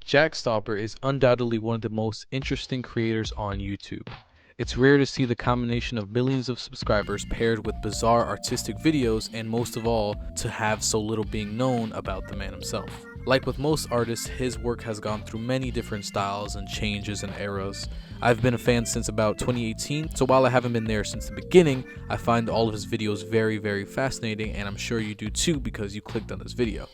Jack Stauber is undoubtedly one of the most interesting creators on YouTube. It's rare to see the combination of millions of subscribers paired with bizarre artistic videos, and most of all, to have so little being known about the man himself. Like with most artists, his work has gone through many different styles and changes and eras. I've been a fan since about 2018, so while I haven't been there since the beginning, I find all of his videos very fascinating, and I'm sure you do too because you clicked on this video.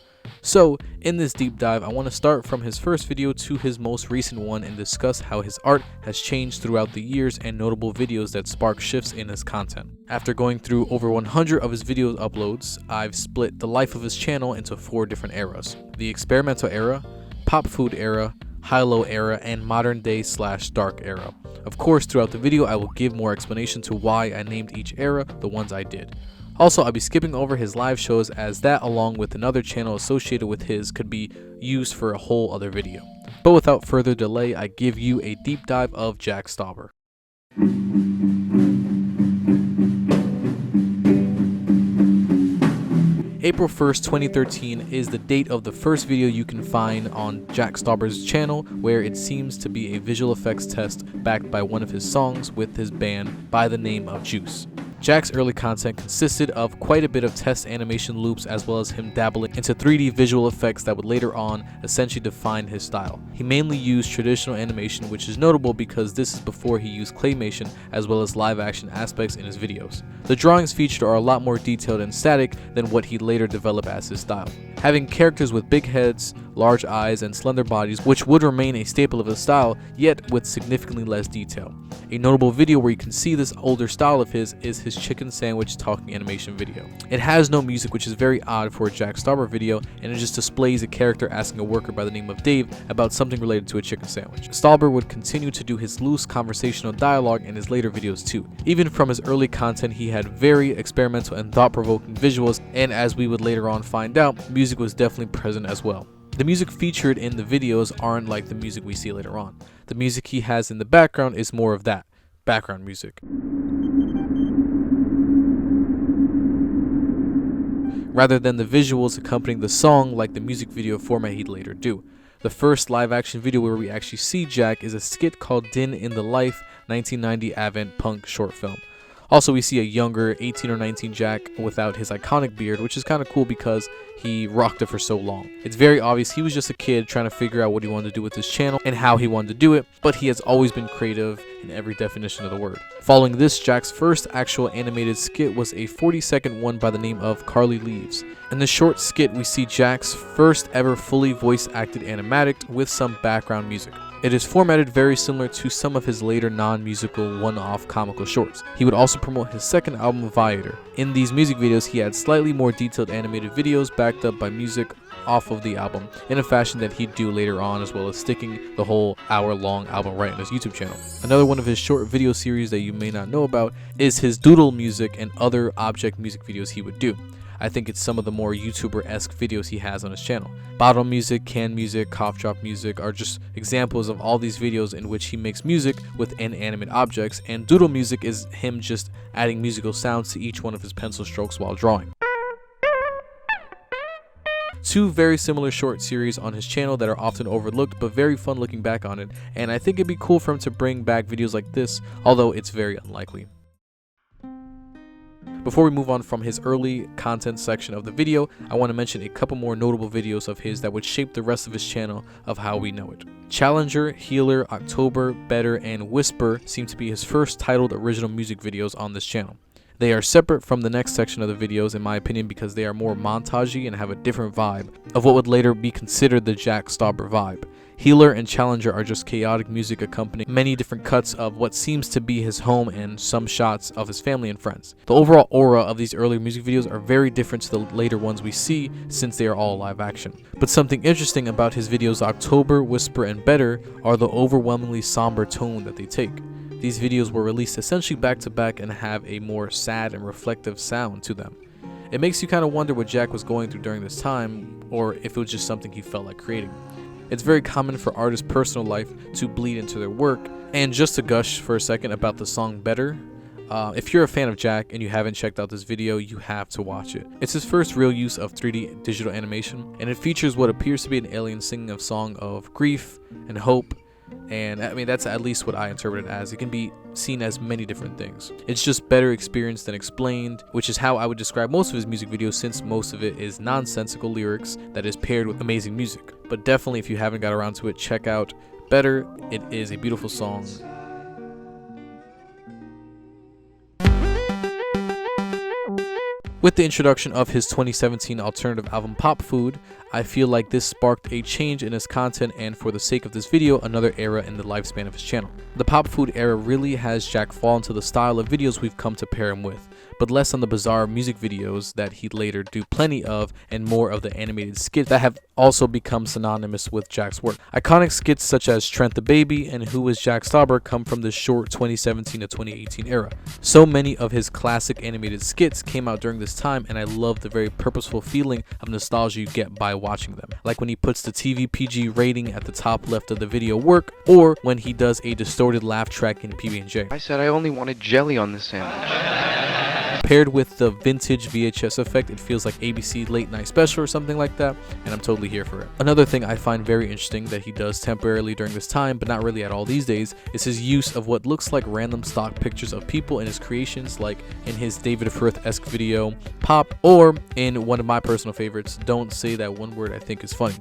So, in this deep dive, I want to start from his first video to his most recent one and discuss how his art has changed throughout the years and notable videos that spark shifts in his content. After going through over 100 of his video uploads, I've split the life of his channel into 4 different eras: the experimental era, pop food era, hilo era, and modern day / dark era. Of course, throughout the video I will give more explanation to why I named each era the ones I did. Also, I'll be skipping over his live shows, as that along with another channel associated with his could be used for a whole other video. But without further delay, I give you a deep dive of Jack Stauber. April 1st, 2013 is the date of the first video you can find on Jack Stauber's channel, where it seems to be a visual effects test backed by one of his songs with his band by the name of Joose. Jack's early content consisted of quite a bit of test animation loops, as well as him dabbling into 3D visual effects that would later on essentially define his style. He mainly used traditional animation, which is notable because this is before he used claymation as well as live action aspects in his videos. The drawings featured are a lot more detailed and static than what he later developed as his style, having characters with big heads, large eyes, and slender bodies, which would remain a staple of his style, yet with significantly less detail. A notable video where you can see this older style of his is his chicken sandwich talking animation video. It has no music, which is very odd for a Jack Stauber video, and it just displays a character asking a worker by the name of Dave about something related to a chicken sandwich. Stauber would continue to do his loose conversational dialogue in his later videos too. Even from his early content, he had very experimental and thought-provoking visuals, and as we would later on find out, music was definitely present as well. The music featured in the videos aren't like the music we see later on. The music he has in the background is more of that, background music, rather than the visuals accompanying the song like the music video format he'd later do. The first live action video where we actually see Jack is a skit called Din in the Life 1990 Avant Punk short film. Also, we see a younger 18 or 19 Jack without his iconic beard, which is kind of cool because he rocked it for so long. It's very obvious he was just a kid trying to figure out what he wanted to do with his channel and how he wanted to do it, but he has always been creative in every definition of the word. Following this, Jack's first actual animated skit was a 40-second one by the name of Carly Leaves. In the short skit, we see Jack's first ever fully voice-acted animatic with some background music. It is formatted very similar to some of his later non-musical one-off comical shorts. He would also promote his second album, Viator. In these music videos, he had slightly more detailed animated videos backed up by music off of the album in a fashion that he'd do later on, as well as sticking the whole hour-long album right on his YouTube channel. Another one of his short video series that you may not know about is his doodle music and other object music videos he would do. I think it's some of the more YouTuber-esque videos he has on his channel. Bottle music, can music, cough drop music are just examples of all these videos in which he makes music with inanimate objects, and doodle music is him just adding musical sounds to each one of his pencil strokes while drawing. 2 very similar short series on his channel that are often overlooked but very fun looking back on it, and I think it'd be cool for him to bring back videos like this, although it's very unlikely. Before we move on from his early content section of the video, I want to mention a couple more notable videos of his that would shape the rest of his channel of how we know it. Challenger, Healer, October, Better, and Whisper seem to be his first titled original music videos on this channel. They are separate from the next section of the videos in my opinion because they are more montagey and have a different vibe of what would later be considered the Jack Stauber vibe. Healer and Challenger are just chaotic music accompanying many different cuts of what seems to be his home and some shots of his family and friends. The overall aura of these earlier music videos are very different to the later ones we see since they are all live action. But something interesting about his videos October, Whisper, and Better are the overwhelmingly somber tone that they take. These videos were released essentially back to back and have a more sad and reflective sound to them. It makes you kind of wonder what Jack was going through during this time, or if it was just something he felt like creating. It's very common for artists' personal life to bleed into their work, and just to gush for a second about the song Better, If you're a fan of Jack and you haven't checked out this video, you have to watch it. It's his first real use of 3D digital animation, and it features what appears to be an alien singing a song of grief and hope. And I mean, that's at least what I interpret it as. It can be seen as many different things. It's just better experienced than explained, which is how I would describe most of his music videos, since most of it is nonsensical lyrics that is paired with amazing music. But definitely, if you haven't got around to it, check out Better. It is a beautiful song. With the introduction of his 2017 alternative album Pop Food, I feel like this sparked a change in his content, and for the sake of this video, another era in the lifespan of his channel. The Pop Food era really has Jack fall into the style of videos we've come to pair him with, but less on the bizarre music videos that he'd later do plenty of, and more of the animated skits that have also become synonymous with Jack's work. Iconic skits such as Trent the Baby and Who is Jack Stauber come from this short 2017 to 2018 era. So many of his classic animated skits came out during this time, and I love the very purposeful feeling of nostalgia you get by watching them. Like when he puts the TV PG rating at the top left of the video work, or when he does a distorted laugh track in PB&J. I said I only wanted jelly on this sandwich. Paired with the vintage VHS effect, it feels like ABC late night special or something like that, and I'm totally here for it. Another thing I find very interesting that he does temporarily during this time, but not really at all these days, is his use of what looks like random stock pictures of people in his creations, like in his David Firth-esque video Pop, or in one of my personal favorites, Don't Say That One Word I Think Is Funny.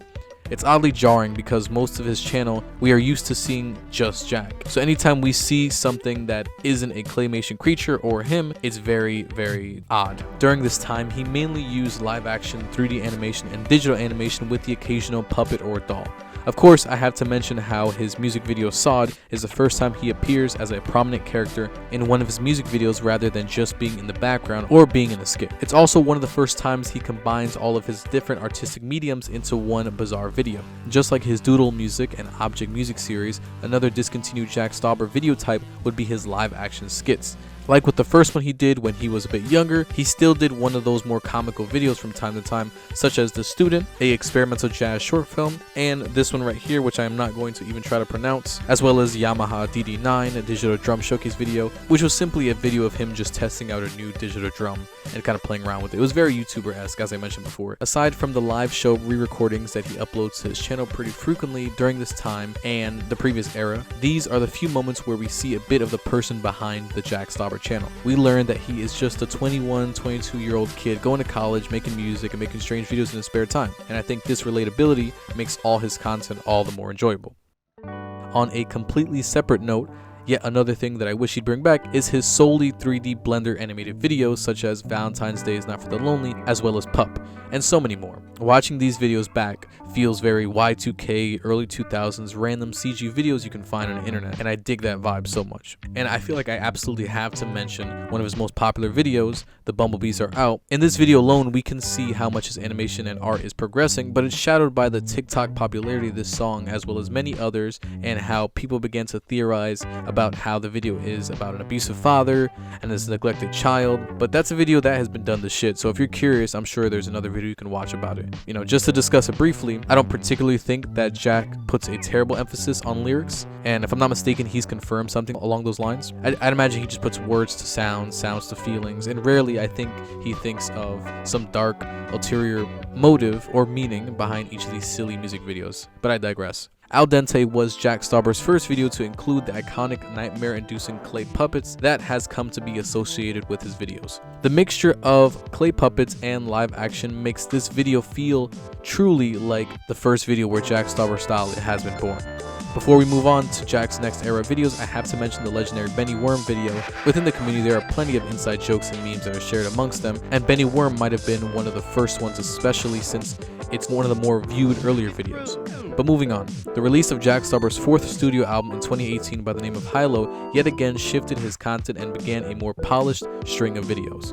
It's oddly jarring because most of his channel we are used to seeing just Jack. So anytime we see something that isn't a claymation creature or him, it's very, very odd. During this time, he mainly used live action, 3D animation, and digital animation with the occasional puppet or doll. Of course, I have to mention how his music video Sod is the first time he appears as a prominent character in one of his music videos rather than just being in the background or being in a skit. It's also one of the first times he combines all of his different artistic mediums into one bizarre video. Just like his doodle music and object music series, another discontinued Jack Stauber video type would be his live action skits. Like with the first one he did when he was a bit younger, he still did one of those more comical videos from time to time, such as The Student, a experimental jazz short film, and this one right here, which I am not going to even try to pronounce, as well as Yamaha DD9, a digital drum showcase video, which was simply a video of him just testing out a new digital drum and kind of playing around with it. It was very YouTuber-esque, as I mentioned before. Aside from the live show re-recordings that he uploads to his channel pretty frequently during this time and the previous era, these are the few moments where we see a bit of the person behind the Jack Stauber channel. We learn that he is just a 21, 22-year-old kid going to college, making music, and making strange videos in his spare time, and I think this relatability makes all his content all the more enjoyable. On a completely separate note, yet another thing that I wish he'd bring back is his solely 3D Blender animated videos such as Valentine's Day is Not for the Lonely, as well as Pup, and so many more. Watching these videos back feels very Y2K, early 2000s, random CG videos you can find on the internet, and I dig that vibe so much. And I feel like I absolutely have to mention one of his most popular videos, The Bumblebees Are Out. In this video alone, we can see how much his animation and art is progressing, but it's shadowed by the TikTok popularity of this song, as well as many others, and how people began to theorize about how the video is about an abusive father and his neglected child. But that's a video that has been done to shit, so if you're curious, I'm sure there's another video you can watch about it. You know, just to discuss it briefly, I don't particularly think that Jack puts a terrible emphasis on lyrics, and if I'm not mistaken, he's confirmed something along those lines. I'd imagine he just puts words to sounds, sounds to feelings, and rarely I think he thinks of some dark, ulterior motive or meaning behind each of these silly music videos. But I digress. Al Dente was Jack Stauber's first video to include the iconic nightmare-inducing clay puppets that has come to be associated with his videos. The mixture of clay puppets and live action makes this video feel truly like the first video where Jack Stauber's style has been born. Before we move on to Jack's next era of videos, I have to mention the legendary Benny Worm video. Within the community, there are plenty of inside jokes and memes that are shared amongst them, and Benny Worm might have been one of the first ones, especially since it's one of the more viewed earlier videos. But moving on, the release of Jack Stauber's fourth studio album in 2018 by the name of Hilo yet again shifted his content and began a more polished string of videos.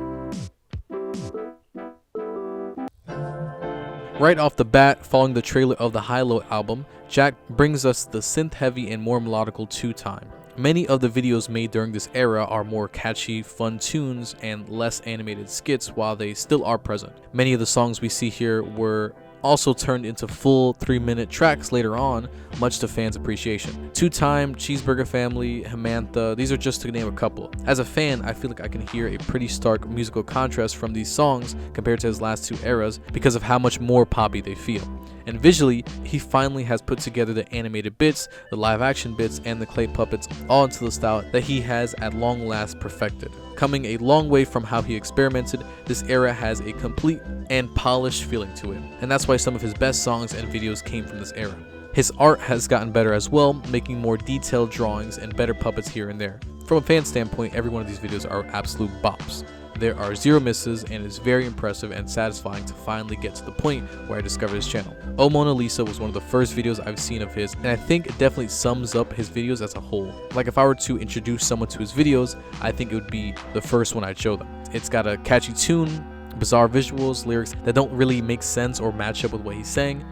Right off the bat, following the trailer of the Hilo album, Jack brings us the synth-heavy and more melodical 2-time. Many of the videos made during this era are more catchy, fun tunes and less animated skits, while they still are present. Many of the songs we see here were also turned into full 3-minute tracks later on, much to fans' appreciation. Two-Time, Cheeseburger Family, Hamantha, these are just to name a couple. As a fan, I feel like I can hear a pretty stark musical contrast from these songs compared to his last two eras because of how much more poppy they feel. And visually, he finally has put together the animated bits, the live action bits, and the clay puppets all into the style that he has at long last perfected. Coming a long way from how he experimented, this era has a complete and polished feeling to it, and that's why some of his best songs and videos came from this era. His art has gotten better as well, making more detailed drawings and better puppets here and there. From a fan standpoint, every one of these videos are absolute bops. There are zero misses, and it's very impressive and satisfying to finally get to the point where I discovered his channel. Oh Mona Lisa was one of the first videos I've seen of his, and I think it definitely sums up his videos as a whole. Like if I were to introduce someone to his videos, I think it would be the first one I'd show them. It's got a catchy tune, bizarre visuals, lyrics that don't really make sense or match up with what he's saying.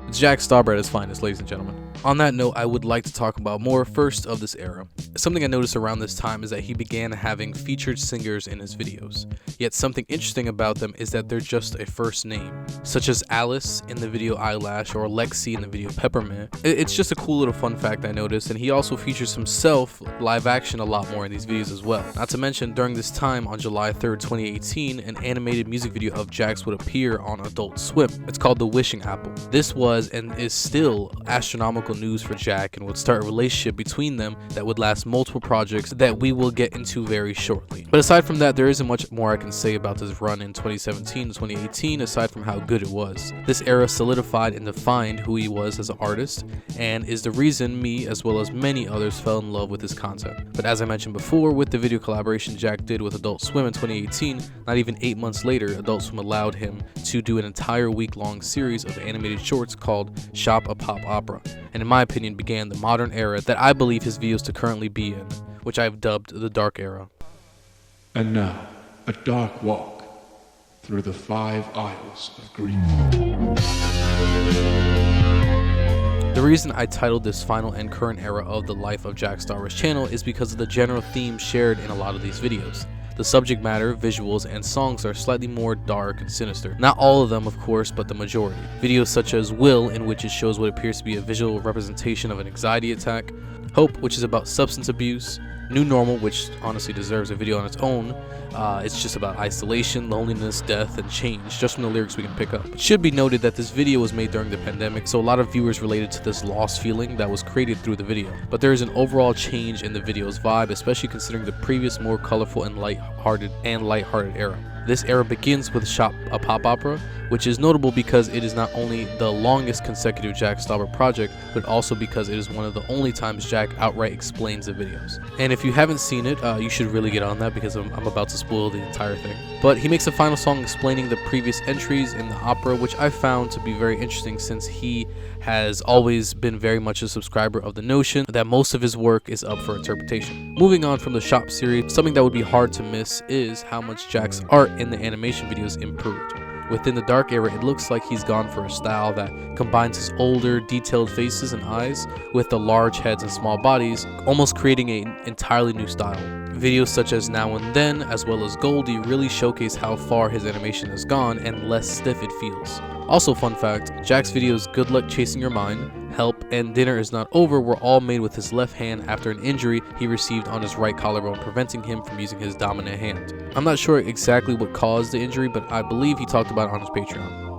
It's Jack Stauber at his finest, ladies and gentlemen. On that note, I would like to talk about more first of this era. Something I noticed around this time is that he began having featured singers in his videos. Yet something interesting about them is that they're just a first name, such as Alice in the video Eyelash or Lexi in the video Peppermint. It's just a cool little fun fact I noticed, and he also features himself live action a lot more in these videos as well. Not to mention, during this time on July 3rd, 2018, an animated music video of Jack's would appear on Adult Swim. It's called The Wishing Apple. This was and is still astronomical news for Jack and would start a relationship between them that would last multiple projects that we will get into very shortly. But aside from that, there isn't much more I can say about this run in 2017 to 2018 aside from how good it was. This era solidified and defined who he was as an artist and is the reason me as well as many others fell in love with his content. But as I mentioned before, with the video collaboration Jack did with Adult Swim in 2018, not even 8 months later, Adult Swim allowed him to do an entire week-long series of animated shorts called Shop a Pop Opera, and in my opinion began the modern era that I believe his videos to currently be in, which I've dubbed the Dark Era. And now, a dark walk through the 5 aisles of grief. The reason I titled this final and current era of the life of Jack Stauber's channel is because of the general theme shared in a lot of these videos. The subject matter, visuals, and songs are slightly more dark and sinister. Not all of them, of course, but the majority. Videos such as Will, in which it shows what appears to be a visual representation of an anxiety attack. Hope, which is about substance abuse. New Normal, which honestly deserves a video on its own. It's just about isolation, loneliness, death, and change, just from the lyrics we can pick up. It should be noted that this video was made during the pandemic, so a lot of viewers related to this lost feeling that was created through the video. But there is an overall change in the video's vibe, especially considering the previous more colorful and lighthearted era. This era begins with Shop a Pop Opera, which is notable because it is not only the longest consecutive Jack Stauber project, but also because it is one of the only times Jack outright explains the videos. And if you haven't seen it, you should really get on that because I'm about to spoil the entire thing. But he makes a final song explaining the previous entries in the opera, which I found to be very interesting since he has always been very much a subscriber of the notion that most of his work is up for interpretation. Moving on from the Shop series, something that would be hard to miss is how much Jack's art in the animation videos improved. Within the Dark Era, it looks like he's gone for a style that combines his older, detailed faces and eyes with the large heads and small bodies, almost creating an entirely new style. Videos such as Now and Then, as well as Goldie, really showcase how far his animation has gone and less stiff it feels. Also, fun fact, Jack's videos Good Luck Chasing Your Mind, Help, and Dinner Is Not Over were all made with his left hand after an injury he received on his right collarbone, preventing him from using his dominant hand. I'm not sure exactly what caused the injury, but I believe he talked about it on his Patreon.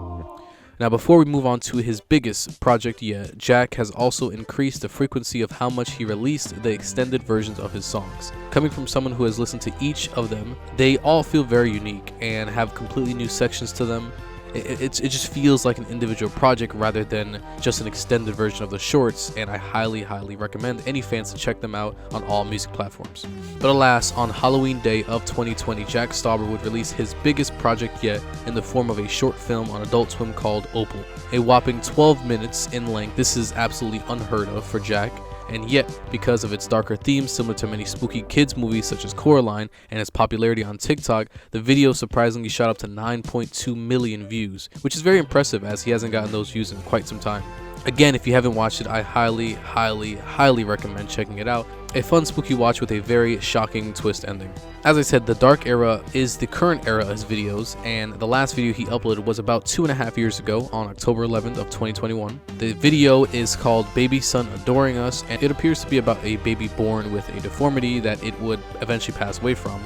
Now, before we move on to his biggest project yet, Jack has also increased the frequency of how much he released the extended versions of his songs. Coming from someone who has listened to each of them, they all feel very unique and have completely new sections to them. It just feels like an individual project rather than just an extended version of the shorts, and I highly recommend any fans to check them out on all music platforms. But alas, on Halloween Day of 2020, Jack Stauber would release his biggest project yet in the form of a short film on Adult Swim called OPAL. A whopping 12 minutes in length. This is absolutely unheard of for Jack. And yet, because of its darker themes similar to many spooky kids movies such as Coraline and its popularity on TikTok, the video surprisingly shot up to 9.2 million views, which is very impressive as he hasn't gotten those views in quite some time. Again, if you haven't watched it, I highly recommend checking it out. A fun spooky watch with a very shocking twist ending. As I said, the dark era is the current era of his videos, and the last video he uploaded was about 2.5 years ago on October 11th of 2021. The video is called Baby Son Adoring Us, and it appears to be about a baby born with a deformity that it would eventually pass away from.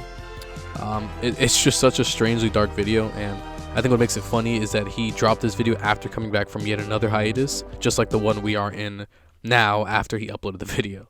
It's just such a strangely dark video, and I think what makes it funny is that he dropped this video after coming back from yet another hiatus, just like the one we are in now after he uploaded the video.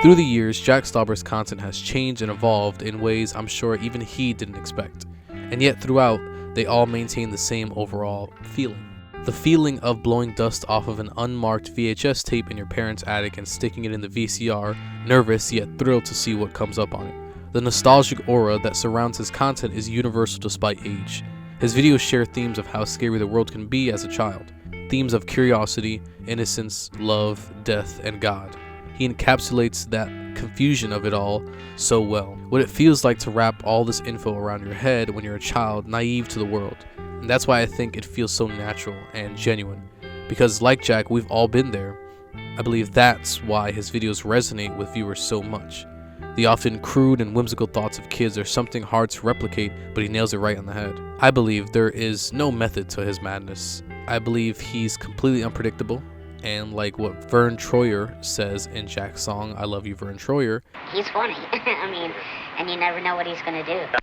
Through the years, Jack Stauber's content has changed and evolved in ways I'm sure even he didn't expect, and yet throughout, they all maintain the same overall feeling. The feeling of blowing dust off of an unmarked VHS tape in your parents' attic and sticking it in the VCR, nervous yet thrilled to see what comes up on it. The nostalgic aura that surrounds his content is universal despite age. His videos share themes of how scary the world can be as a child, themes of curiosity, innocence, love, death, and God. He encapsulates that confusion of it all so well. What it feels like to wrap all this info around your head when you're a child, naive to the world. And that's why I think it feels so natural and genuine. Because like Jack, we've all been there. I believe that's why his videos resonate with viewers so much. The often crude and whimsical thoughts of kids are something hard to replicate, but he nails it right on the head. I believe there is no method to his madness. I believe he's completely unpredictable. And like what Vern Troyer says in Jack's song, I Love You, Vern Troyer. He's funny. I mean, and you never know what he's going to do.